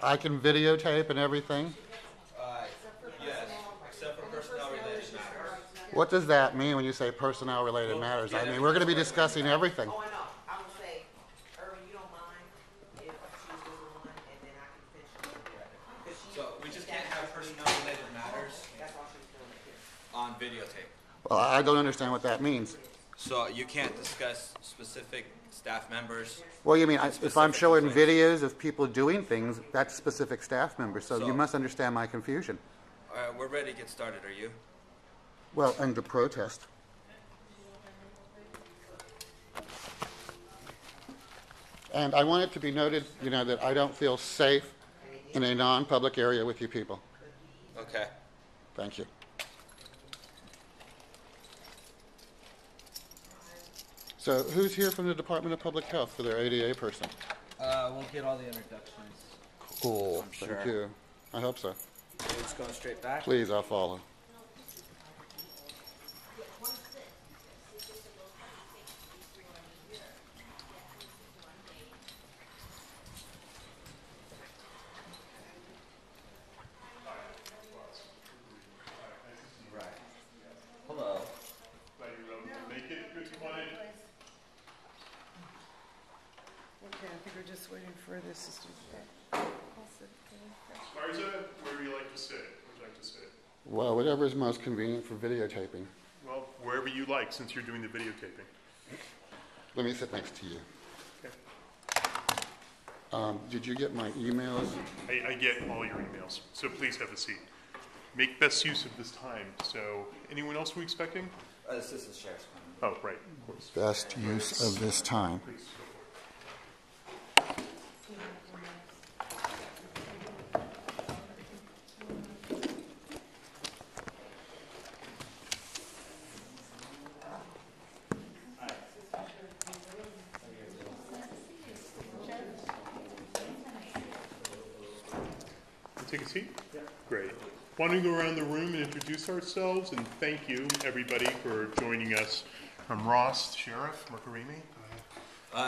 I can videotape and everything? Yes, except for personnel-related matters. What does that mean when you say personnel-related matters? I mean, we're going to be discussing everything. Oh, I know. I would say, Irvin, you don't mind if she was the one, and then I can finish. So we just can't have personnel-related matters That's why she's doing it here. on videotape. Well, I don't understand what that means. So you can't discuss specific staff members. Well, you mean, if I'm showing Specific videos of people doing things, that's specific staff members, so you So- must understand my confusion. We're ready to get started. Are you? Well, under protest. And I want it to be noted, that I don't feel safe in a non-public area with you people. Okay. Thank you. So who's here from the Department of Public Health for their ADA person? We'll get all the introductions. Cool. I'm sure. Thank you. I hope so. We're just going straight back. Please, I'll follow. Hello. Okay, I think we're just waiting for the assistant. Marza, where do you like to sit? Where would you like to sit? Well, whatever is most convenient for videotaping. Well, wherever you like, since you're doing the videotaping. Let me sit next to you. Okay. Did you get my emails? I get all your emails, so please have a seat. Make best use of this time. So, anyone else we're expecting? Assistant Sheriff's coming. Oh, right, of course. Best use of this time. Please. Take a seat? Yeah. Great. Why don't we go around the room and introduce ourselves, and thank you, everybody, for joining us. I'm Ross, Sheriff, Mirkarimi.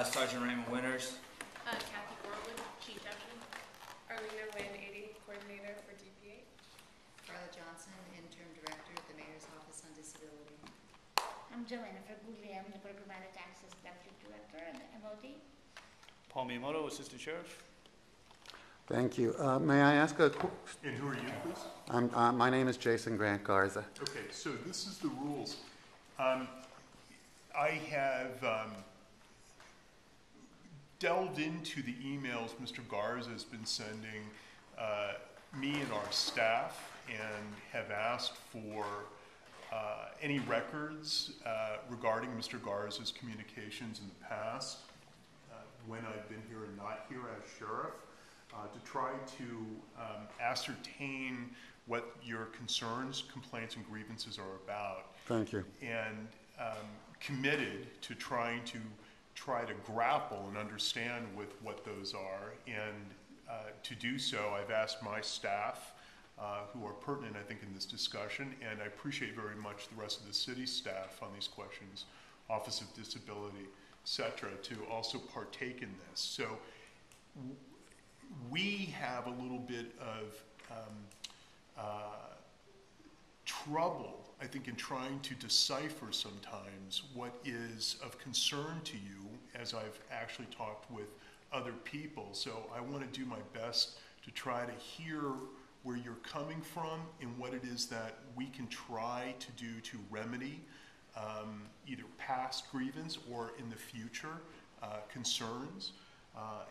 Sergeant Raymond Winters. Kathy Corwin, Chief Deputy. Arlena Wynn, AD Coordinator for DPA. Carla Johnson, Interim Director at the Mayor's Office on Disability. I'm Jennifer Guglia, I'm the Programmatic Access Deputy Director at the MOD. Paul Miyamoto, Assistant Sheriff. Thank you. May I ask a And who are you, please? my name is Jason Grant Garza. Okay, so this is the rules. I have delved into the emails Mr. Garza has been sending me and our staff, and have asked for any records regarding Mr. Garza's communications in the past, when I've been here and not here as sheriff, to try to ascertain what your concerns, complaints, and grievances are about. Thank you. And committed to try to grapple and understand with what those are. And to do so, I've asked my staff, who are pertinent, I think, in this discussion, and I appreciate very much the rest of the city staff on these questions, Office of Disability, etc., to also partake in this. So we have a little bit of trouble, I think, in trying to decipher sometimes what is of concern to you, as I've actually talked with other people. So I want to do my best to try to hear where you're coming from and what it is that we can try to do to remedy either past grievance or in the future concerns.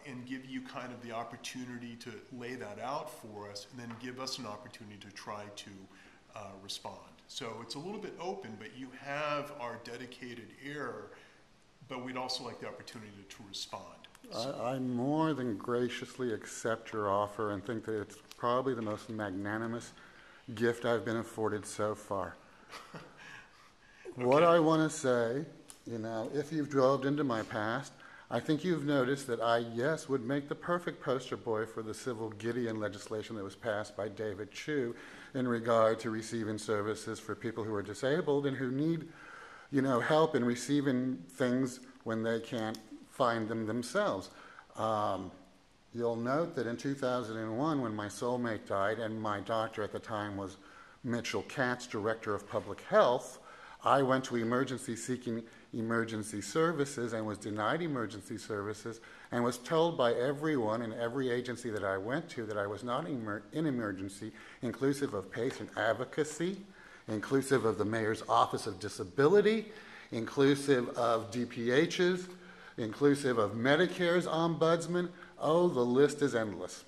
And give you kind of the opportunity to lay that out for us, and then give us an opportunity to try to respond. So it's a little bit open, but you have our dedicated ear, but we'd also like the opportunity to respond. I more than graciously accept your offer and think that it's probably the most magnanimous gift I've been afforded so far. Okay. What I want to say, if you've delved into my past, I think you've noticed that I, yes, would make the perfect poster boy for the civil Gideon legislation that was passed by David Chu in regard to receiving services for people who are disabled and who need, help in receiving things when they can't find them themselves. You'll note that in 2001, when my soulmate died, and my doctor at the time was Mitchell Katz, Director of Public Health, I went to emergency seeking emergency services and was denied emergency services and was told by everyone in every agency that I went to that I was not in emergency, inclusive of patient advocacy, inclusive of the Mayor's Office of Disability, inclusive of DPHs, inclusive of Medicare's ombudsman. Oh, the list is endless.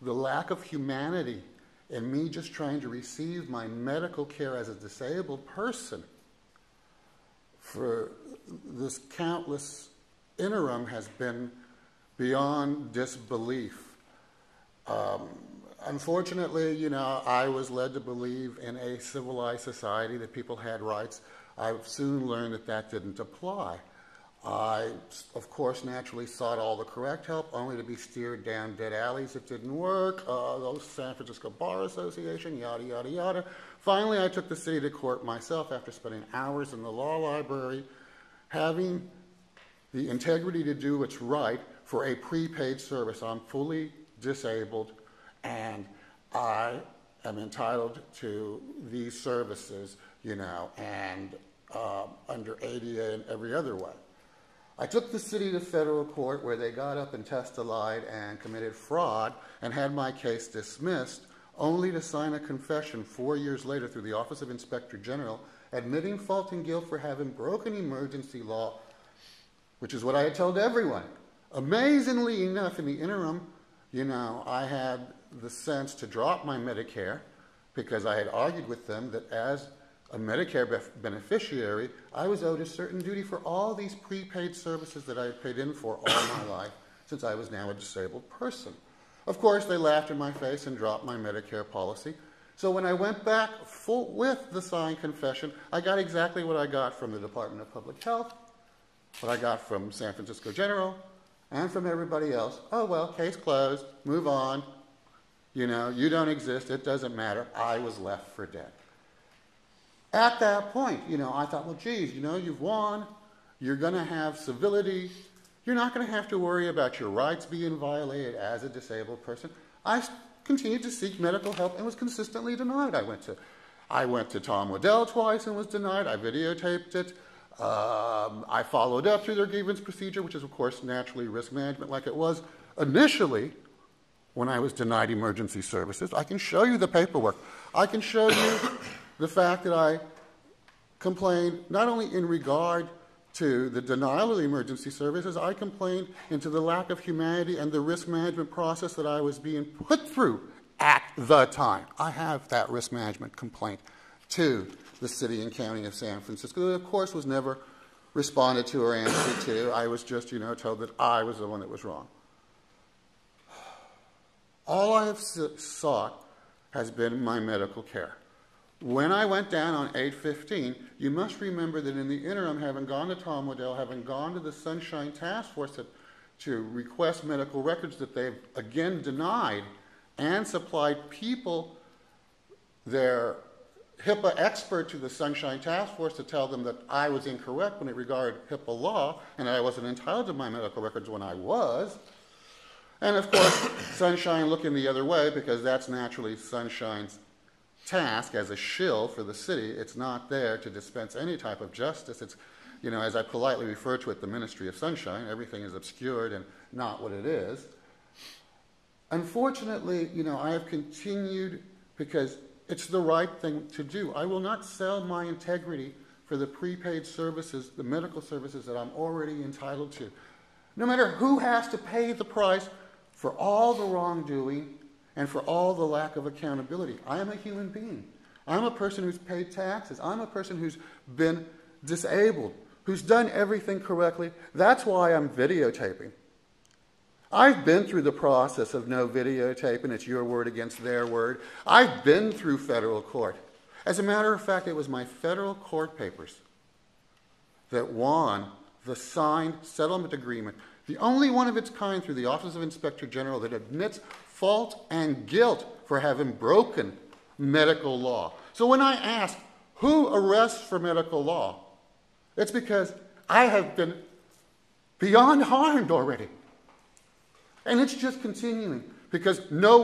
The lack of humanity in me just trying to receive my medical care as a disabled person for this countless interim has been beyond disbelief. Unfortunately, I was led to believe in a civilized society that people had rights. I soon learned that that didn't apply. I, of course, naturally sought all the correct help, only to be steered down dead alleys that didn't work, the San Francisco Bar Association, yada, yada, yada. Finally, I took the city to court myself after spending hours in the law library, having the integrity to do what's right for a prepaid service. I'm fully disabled, and I am entitled to these services, and under ADA and every other way. I took the city to federal court where they got up and testified and committed fraud and had my case dismissed, only to sign a confession 4 years later through the Office of Inspector General, admitting fault and guilt for having broken emergency law, which is what I had told everyone. Amazingly enough, in the interim, I had the sense to drop my Medicare because I had argued with them that as a Medicare beneficiary, I was owed a certain duty for all these prepaid services that I had paid in for all my life since I was now a disabled person. Of course, they laughed in my face and dropped my Medicare policy. So when I went back with the signed confession, I got exactly what I got from the Department of Public Health, what I got from San Francisco General, and from everybody else. Oh, well, case closed, move on. You don't exist, it doesn't matter. I was left for dead. At that point, I thought, well, geez, you've won. You're going to have civility. You're not going to have to worry about your rights being violated as a disabled person. I continued to seek medical help and was consistently denied. I went to Tom Waddell twice and was denied. I videotaped it. I followed up through their grievance procedure, which is, of course, naturally risk management like it was initially when I was denied emergency services. I can show you the paperwork. I can show you the fact that I complained not only in regard to the denial of the emergency services, I complained into the lack of humanity and the risk management process that I was being put through at the time. I have that risk management complaint to the city and county of San Francisco that, of course, was never responded to or answered to. I was just, told that I was the one that was wrong. All I have sought has been my medical care. When I went down on 8/15, you must remember that in the interim, having gone to Tom Waddell, having gone to the Sunshine Task Force to request medical records that they've again denied and supplied people, their HIPAA expert to the Sunshine Task Force to tell them that I was incorrect when it regarded HIPAA law and I wasn't entitled to my medical records when I was. And of course, Sunshine looking the other way because that's naturally Sunshine's task as a shill for the city. It's not there to dispense any type of justice. It's, as I politely refer to it, the Ministry of Sunshine. Everything is obscured and not what it is. Unfortunately, I have continued because it's the right thing to do. I will not sell my integrity for the prepaid services, the medical services that I'm already entitled to. No matter who has to pay the price for all the wrongdoing and for all the lack of accountability. I am a human being. I'm a person who's paid taxes. I'm a person who's been disabled, who's done everything correctly. That's why I'm videotaping. I've been through the process of no videotaping. It's your word against their word. I've been through federal court. As a matter of fact, it was my federal court papers that won the signed settlement agreement, the only one of its kind through the Office of Inspector General that admits fault and guilt for having broken medical law. So when I ask, who arrests for medical law? It's because I have been beyond harmed already. And it's just continuing because no